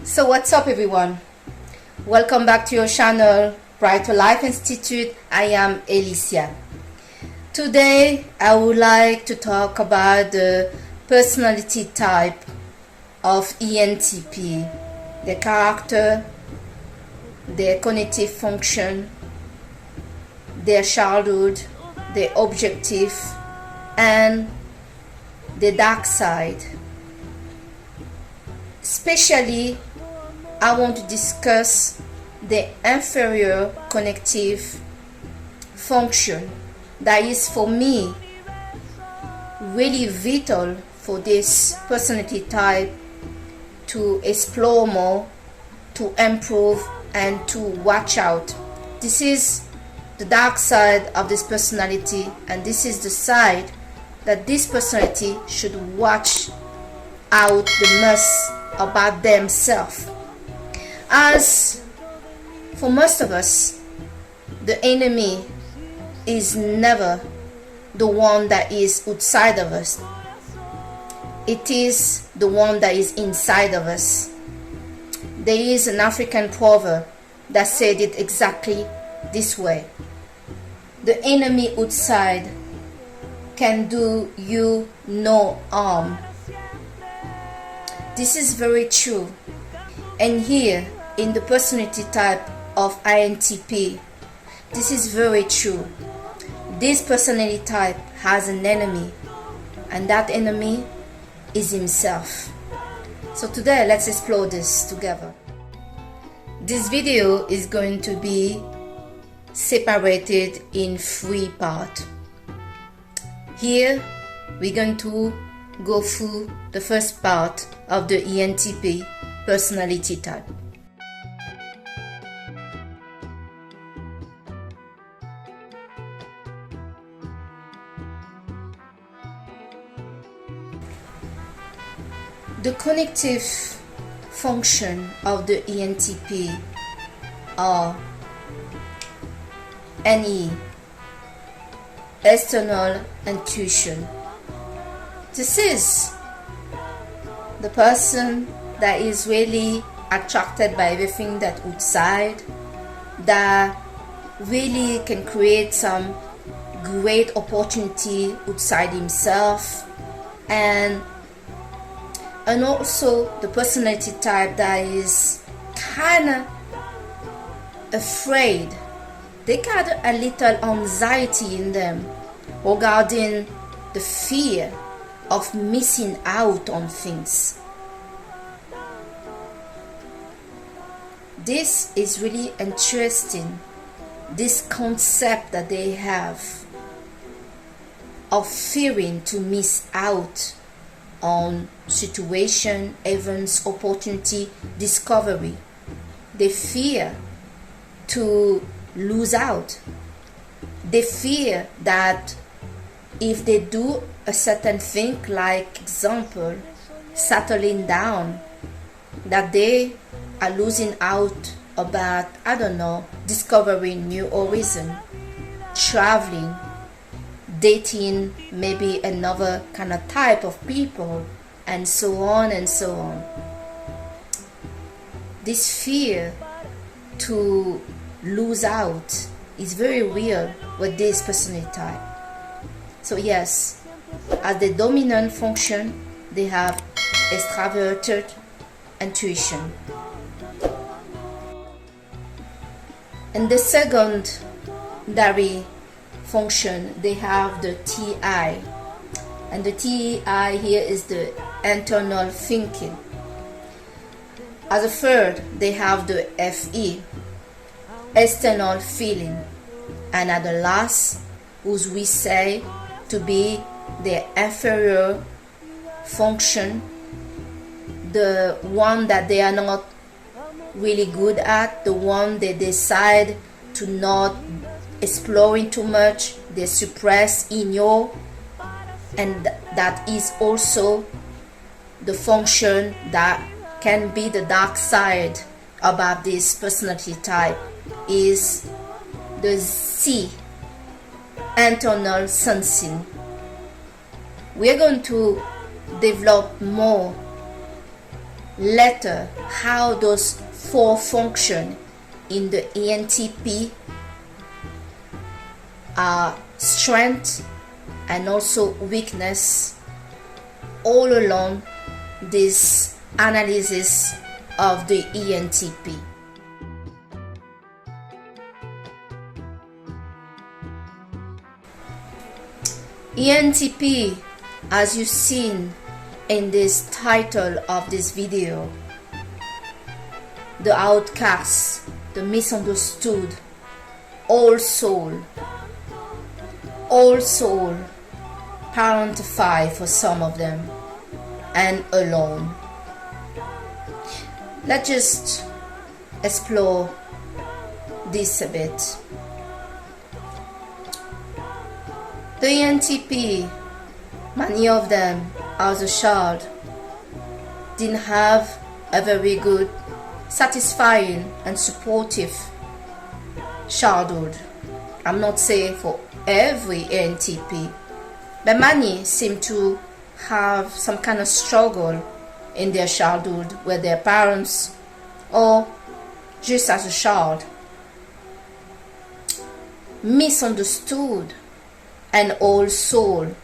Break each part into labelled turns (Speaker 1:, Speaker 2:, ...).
Speaker 1: So what's up everyone? Welcome back to your channel, Brighter Life Institute. I am Alicia. Today I would like to talk about the personality type of ENTP, their character, their cognitive function, their childhood, their objective, and the dark side. Especially, I want to discuss the inferior cognitive function that is for me really vital for this personality type to explore more, to improve, and to watch out. This is the dark side of this personality, and this is the side that this personality should watch out the most about themselves. As for most of us, the enemy is never the one that is outside of us. It is the one that is inside of us. There is an African proverb that said it exactly this way: the enemy outside can do you no harm. This is very true. And here in the personality type of INTP, this is very true. This personality type has an enemy, and that enemy is himself. So today let's explore this together. This video is going to be separated in 3 parts. Here we're going to go through the first part of the ENTP personality type. The cognitive function of the ENTP are NE, external intuition. This is the person that is really attracted by everything that outside, that really can create some great opportunity outside himself, and also the personality type that is kind of afraid. They got a little anxiety in them regarding the fear of missing out on things. This is really interesting, this concept that they have of fearing to miss out on situation, events, opportunity, discovery. They fear to lose out. They fear that if they do a certain thing, like example, settling down, that they are losing out about, I don't know, discovering new horizon, traveling, dating maybe another kind of type of people, and so on and so on. This fear to lose out is very real with this personality type. So yes, as the dominant function, they have extraverted intuition. And the secondary function, they have the TI. And the TI here is the internal thinking. As a third, they have the FE, external feeling. And at the last, whose we say to be the inferior function, the one that they are not really good at, the one they decide to not exploring too much, they suppress, ignore, and that is also the function that can be the dark side about this personality type, is the C, internal sensing. We are going to develop more later how those four function in the ENTP are strength and also weakness all along this analysis of the ENTP. ENTP, as you've seen in this title of this video, the outcast, the misunderstood, all soul, parentified for some of them, and alone. Let's just explore this a bit. The ENTP, many of them as a child didn't have a very good, satisfying and supportive childhood. I'm not saying for every ENTP, but many seem to have some kind of struggle in their childhood with their parents or just as a child. Misunderstood and all soul,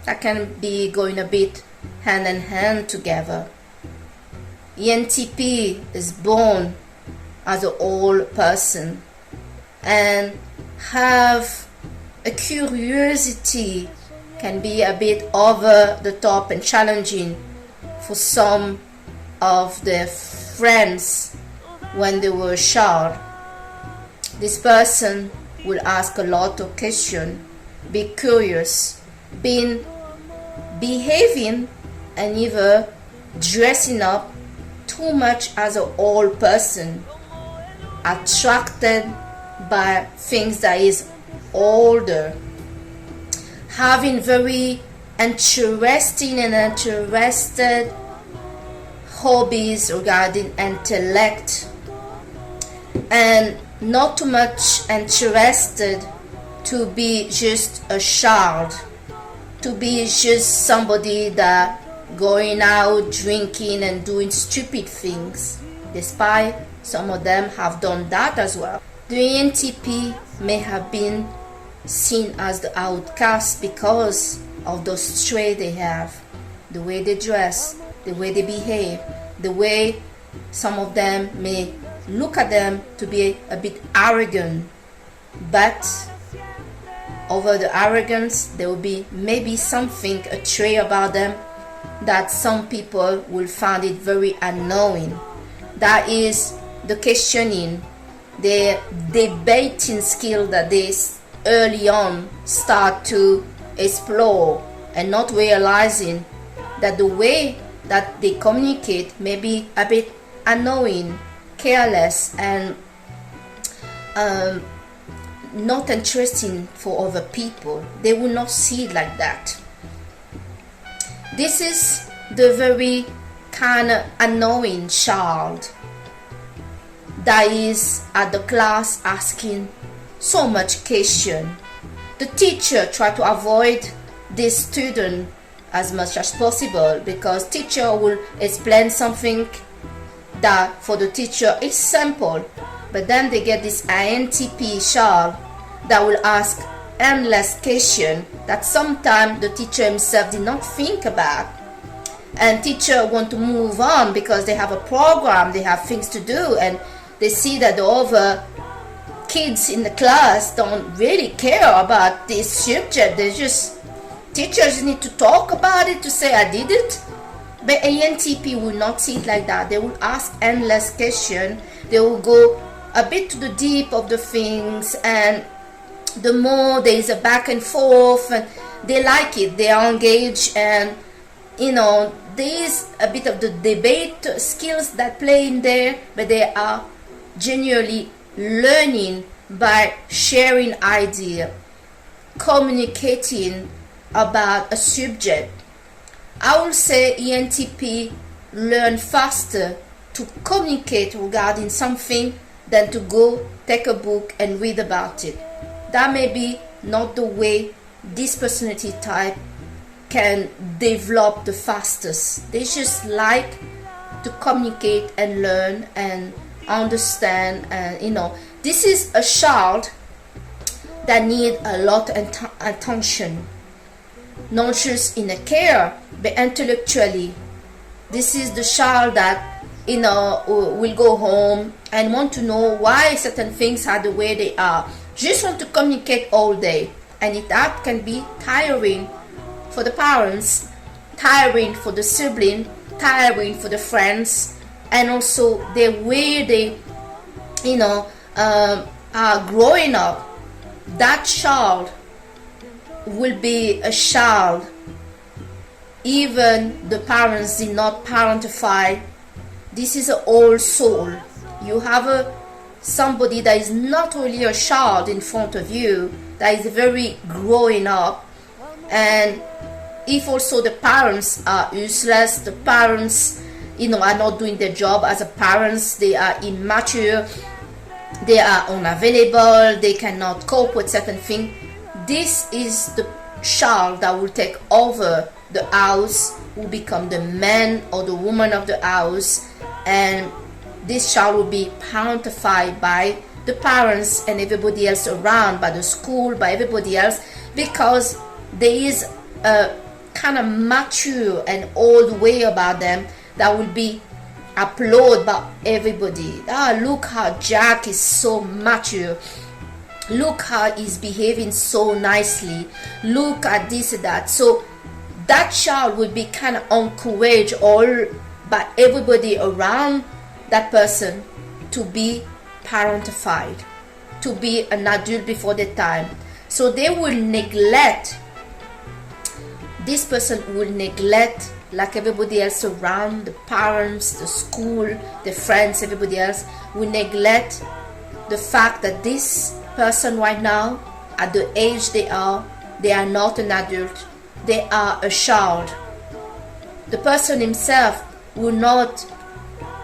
Speaker 1: that can be going a bit hand in hand together. ENTP is born as an old person and have a curiosity, can be a bit over the top and challenging for some of their friends when they were a child. This person will ask a lot of questions, be curious, behaving and even dressing up too much as an old person, attracted by things that is older, having very interesting and interested hobbies regarding intellect, and not too much interested to be just a child, to be just somebody that going out drinking and doing stupid things, despite some of them have done that as well. The ENTP may have been seen as the outcast because of those traits they have, the way they dress, the way they behave, the way some of them may look at them to be a bit arrogant, but over the arrogance there will be maybe something, a trait about them that some people will find it very annoying. That is the questioning, the debating skill that they early on start to explore, and not realizing that the way that they communicate may be a bit annoying, careless, and not interesting for other people. They will not see it like that. This is the very kind of annoying child that is at the class asking so much question. The teacher try to avoid this student as much as possible, because teacher will explain something that for the teacher is simple, but then they get this ENTP child that will ask endless question that sometimes the teacher himself did not think about, and teacher want to move on because they have a program, they have things to do, and they see that the other kids in the class don't really care about this subject. They just, teachers need to talk about it to say I did it. But ENTP will not see it like that. They will ask endless questions. They will go a bit to the deep of the things, and the more there is a back and forth, and they like it, they are engaged, and there is a bit of the debate skills that play in there, but they are genuinely learning by sharing idea, communicating about a subject. I will say ENTP learn faster to communicate regarding something than to go take a book and read about it. That may be not the way this personality type can develop the fastest. They just like to communicate and learn and understand. And this is a child that need a lot of attention, not just in a care but intellectually. This is the child that will go home and want to know why certain things are the way they are, just want to communicate all day. And that can be tiring for the parents, tiring for the sibling, tiring for the friends, and also the way they are growing up. That child will be a child even the parents did not parentify. This is an old soul. You have somebody that is not really a child in front of you, that is very growing up. And if also the parents are useless, the parents are not doing their job as a parents, they are immature, they are unavailable, they cannot cope with certain things, this is the child that will take over the house, will become the man or the woman of the house. And this child will be parentified by the parents and everybody else around, by the school, by everybody else, because there is a kind of mature and old way about them that will be applauded by everybody. Look how Jack is so mature, look how he's behaving so nicely, look at this and that. So that child will be kind of encouraged all by everybody around that person to be parentified, to be an adult before the time. So they will neglect, this person will neglect, like everybody else around, the parents, the school, the friends, everybody else will neglect the fact that this person right now, at the age they are not an adult, they are a child. The person himself will not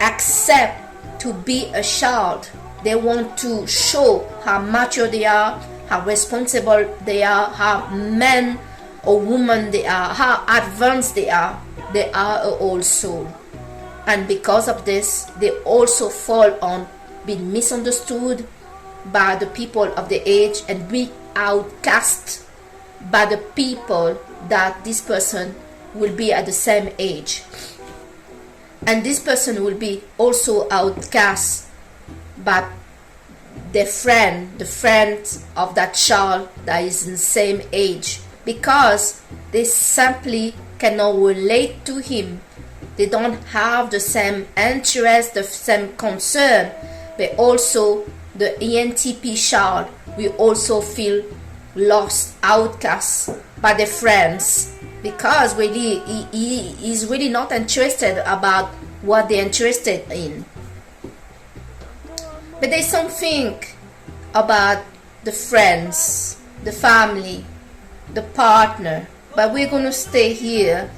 Speaker 1: accept to be a child. They want to show how mature they are, how responsible they are, how man or woman they are, how advanced they are. They are an old soul. And because of this, they also fall on being misunderstood by the people of the age and be outcast by the people that this person will be at the same age. And this person will be also outcast by the friend of that child that is in the same age, because they simply cannot relate to him. They don't have the same interest, the same concern. But also the ENTP child will also feel lost, outcast by the friends, because really he is really not interested about what they're interested in. But there's something about the friends, the family, the partner. But we're going to stay here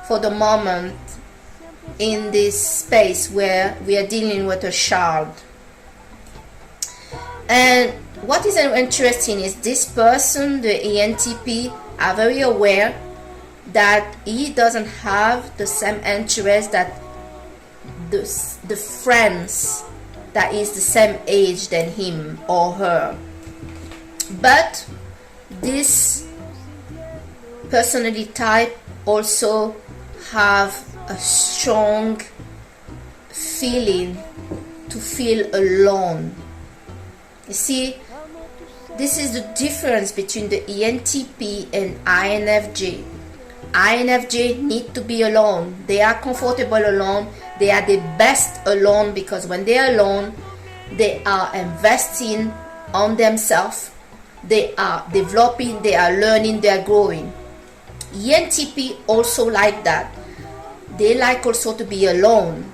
Speaker 1: for the moment in this space where we are dealing with a child. And what is interesting is this person, the ENTP, are very aware that he doesn't have the same interest that the friends that is the same age than him or her. But this personality type also have a strong feeling to feel alone. You see, this is the difference between the ENTP and INFJ. INFJ need to be alone. They are comfortable alone. They are the best alone, because when they are alone, they are investing on themselves. They are developing, they are learning, they are growing. ENTP also like that. They like also to be alone,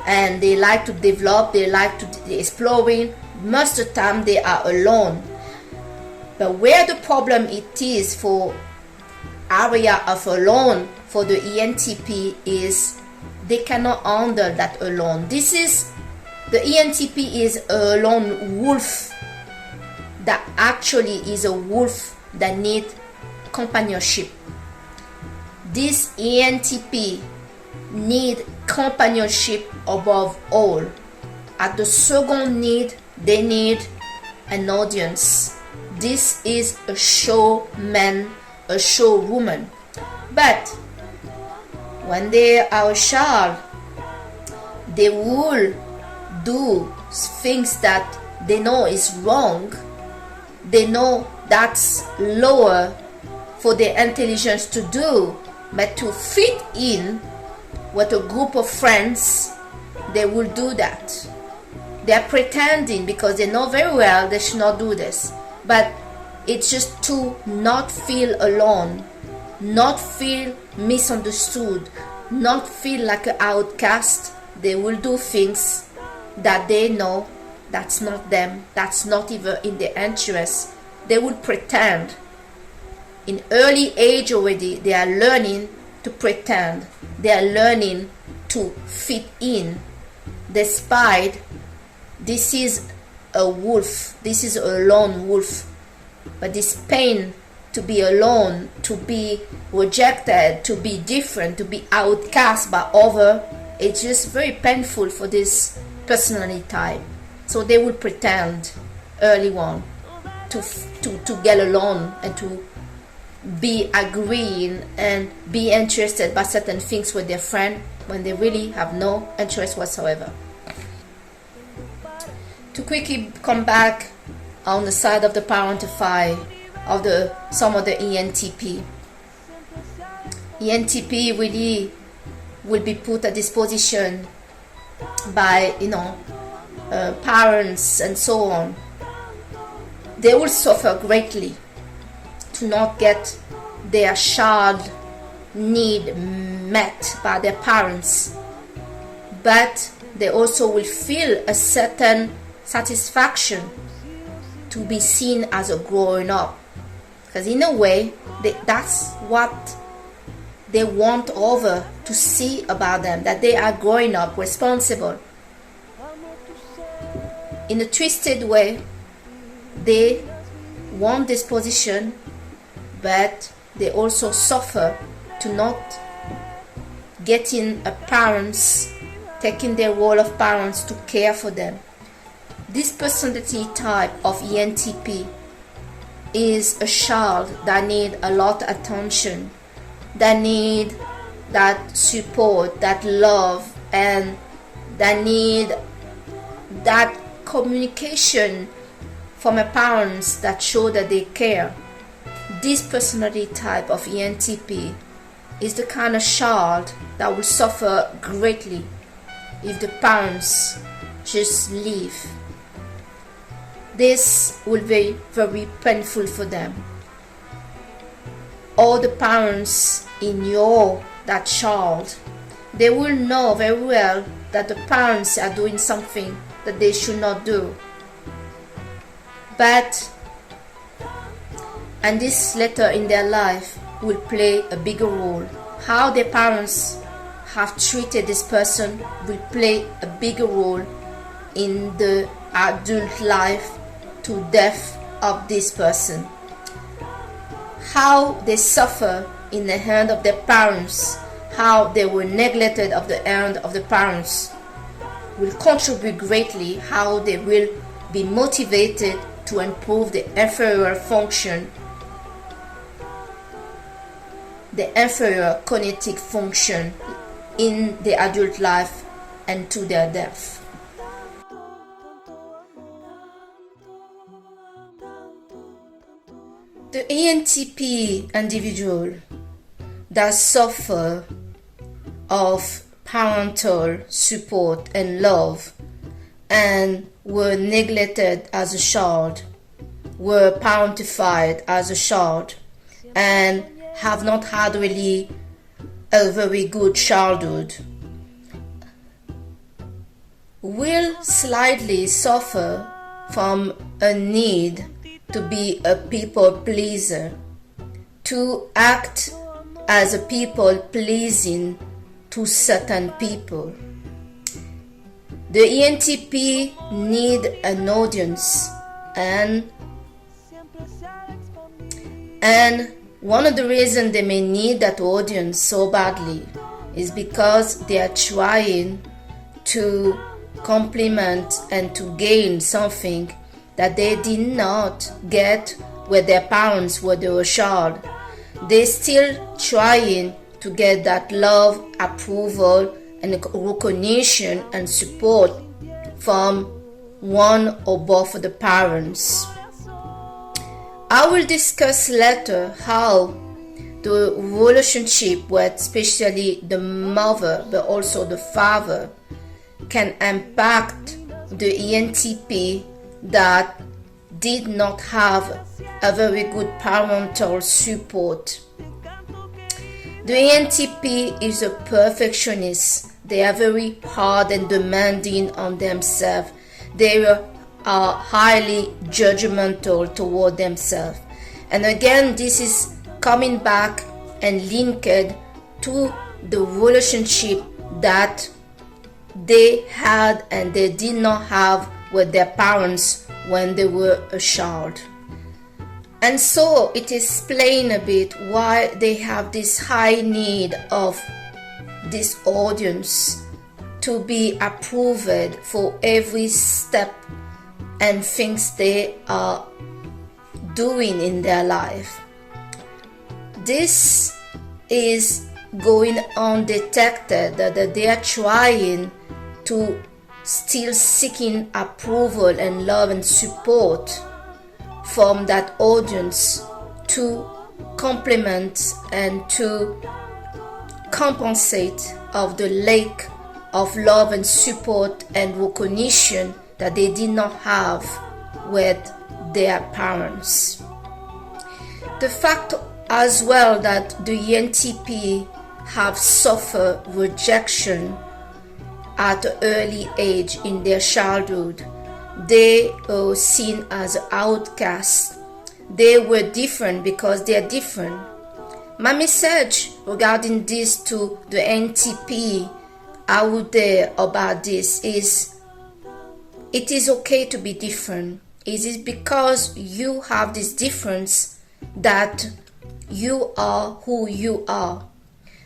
Speaker 1: and they like to develop, they like to be exploring. Most of the time they are alone. But where the problem it is for area of alone for the ENTP is they cannot handle that alone. This is, the ENTP is a lone wolf that actually is a wolf that needs companionship. This ENTP need companionship above all. At the second need, they need an audience. This is a showman, a showwoman. But when they are a child, they will do things that they know is wrong. They know that's lower for their intelligence to do, but to fit in with a group of friends, they will do that. They are pretending because they know very well they should not do this, but it's just to not feel alone, not feel misunderstood, not feel like an outcast. They will do things that they know that's not them, that's not even in their interest. They will pretend. In early age already, they are learning to pretend. They are learning to fit in, despite this is a wolf, this is a lone wolf. But this pain to be alone, to be rejected, to be different, to be outcast by others, it's just very painful for this personality type. So they will pretend early on to get along and to be agreeing and be interested by certain things with their friend when they really have no interest whatsoever. To quickly come back on the side of the Parentified, of some of the ENTP. ENTP really will be put at disposition by parents and so on. They will suffer greatly to not get their child need met by their parents, but they also will feel a certain satisfaction to be seen as a growing up, because in a way that's what they want over to see about them, that they are growing up responsible. In a twisted way, they want this position, but they also suffer to not getting a parents, taking their role of parents to care for them. This personality type of ENTP is a child that need a lot of attention, that need that support, that love, and that need that communication from a parents that show that they care. This personality type of ENTP is the kind of child that will suffer greatly if the parents just leave. This will be very painful for them. All the parents in that child, they will know very well that the parents are doing something that they should not do. But, and this later in their life will play a bigger role. How their parents have treated this person will play a bigger role in the adult life to death of this person. How they suffer in the hand of their parents, how they were neglected of the hand of the parents, will contribute greatly how they will be motivated to improve the inferior function, the inferior cognitive function in the adult life and to their death. The ENTP individual that suffer of parental support and love and were neglected as a child, were parentified as a child, and have not had really a very good childhood, will slightly suffer from a need to be a people pleaser, to act as a people pleasing to certain people. The ENTP need an audience, and one of the reasons they may need that audience so badly is because they are trying to complement and to gain something that they did not get with their parents when they were a child. They're still trying to get that love, approval, and recognition and support from one or both of the parents. I will discuss later how the relationship with especially the mother but also the father can impact the ENTP that did not have a very good parental support. The ENTP is a perfectionist. They are very hard and demanding on themselves. They are highly judgmental toward themselves. And again, this is coming back and linked to the relationship that they had and they did not have with their parents when they were a child. And so it explains a bit why they have this high need of this audience to be approved for every step and things they are doing in their life. This is going undetected, that they are trying to still seeking approval and love and support from that audience to complement and to compensate of the lack of love and support and recognition that they did not have with their parents. The fact as well that the ENTP have suffered rejection at an early age in their childhood. They are seen as outcasts. They were different because they are different. My message regarding this to the ENTP out there about this is, it is okay to be different. It is because you have this difference that you are who you are.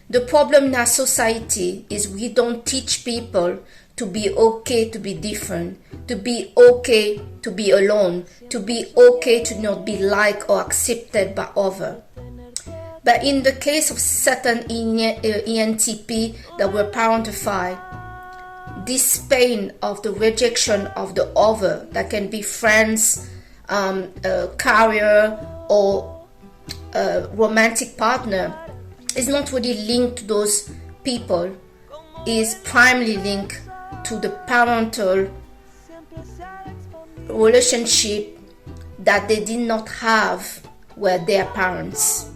Speaker 1: The problem in our society is we don't teach people to be okay to be different, to be okay to be alone, to be okay to not be liked or accepted by others. But in the case of certain ENTP that were parentified, this pain of the rejection of the other, that can be friends, career, or romantic partner, is not really linked to those people, is primarily linked to the parental relationship that they did not have with their parents.